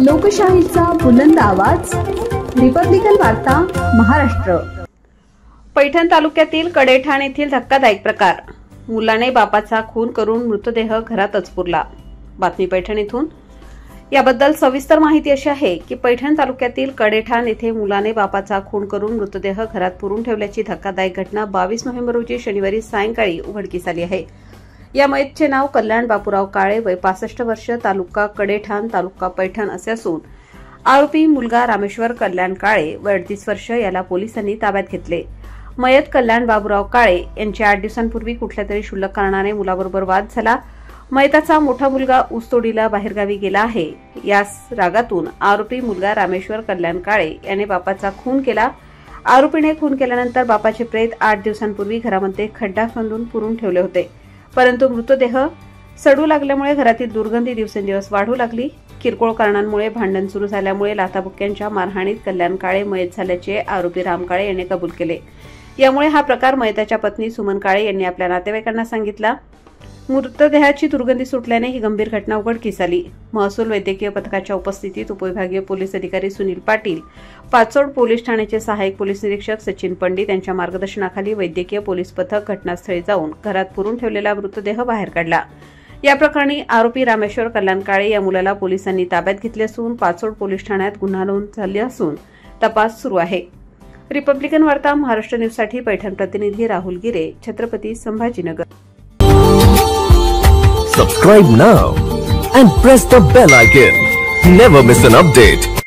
लोकशाहीचा बुलंद आवाज, रिपब्लिकन वार्ता महाराष्ट्र। पैठण तालुक्यातील कडेठाण येथील धक्कादायक प्रकार, मुलाने बापाचा खून करून मृतदेह घरातच पुरला। बातमी पैठण येथून। याबद्दल सविस्तर माहिती अशी आहे की पैठण तालुक्यातील कडेठाण येथे मुलाने बापाचा खून करून मृतदेह घरात पुरून ठेवल्याची धक्कादायक घटना 22 नोव्हेंबर रोजी शनिवारी सायंकाळी उघडकीस आली आहे। या मयतचे नाव कल्याण बापूराव काळे, वय 65 वर्ष, तालुका कडेठाण, तालुका पैठण असे असून आरोपी मुलगा रामेश्वर कल्याण काळे, वय 38 वर्ष, याला पोलिसांनी ताब्यात घेतले। मयत कल्याण बाबूराव काळे यांचे 8 दिवसांपूर्वी कुठल्यातरी क्षुल्लक कारणाने मुलाबरोबर वाद झाला। मयताचा मोठा मुलगा ऊसतोडीला बाहेरगावी गेला आहे। याच रागातून आरोपी मुलगा रामेश्वर कल्याण काळे याने बापाचा खून केला। आरोपीने खून केल्यानंतर बापाचे प्रेत 8 दिवसांपूर्वी घरामध्ये खड्डा खंदून पुरून ठेवले होते, परंतु मृतदेह सडू लागल्यामुळे घरातील दुर्गंधी दिवसेंदिवस वाढू लागली। किरकोळ कारणांमुळे भांडण सुरू झाल्यामुळे लाथाबुक्क्यांच्या मारहाणीत कल्याण काळे मयत झाल्याचे आरोपी राम काळे यांनी कबूल केले। यामुळे हा प्रकार मयताच्या पत्नी सुमन काळे यांनी आपल्या नातेवाईकांना सांगितला। मृतदेहाची दुर्गंधी सुटल्याने ही गंभीर घटना उघडकीस आली। महसूल वैद्यकीय पथकाच्या उपस्थितीत उपविभागीय पोलीस अधिकारी सुनील पाटील, पाचोड पोलीस ठाण्याचे सहाय्यक पोलीस निरीक्षक सचिन पंडित यांच्या मार्गदर्शनाखाली वैद्यकीय पोलीस पथक घटनास्थळी जाऊन घरात पुरून ठेवलेला मृतदेह बाहेर काढला। या प्रकरणी आरोपी रामेश्वर कल्याण काळे या मुलाला पोलिसांनी ताब्यात घेतले असून पाचोड पोलीस ठाण्यात गुन्हा नोंद झाली असून तपास सुरू आहे। रिपब्लिकन वार्ता महाराष्ट्र न्यूजसाठी पैठण प्रतिनिधी राहुल गिरे, Chhatrapati Sambhajinagar. Subscribe now and press the bell icon. Never miss an update.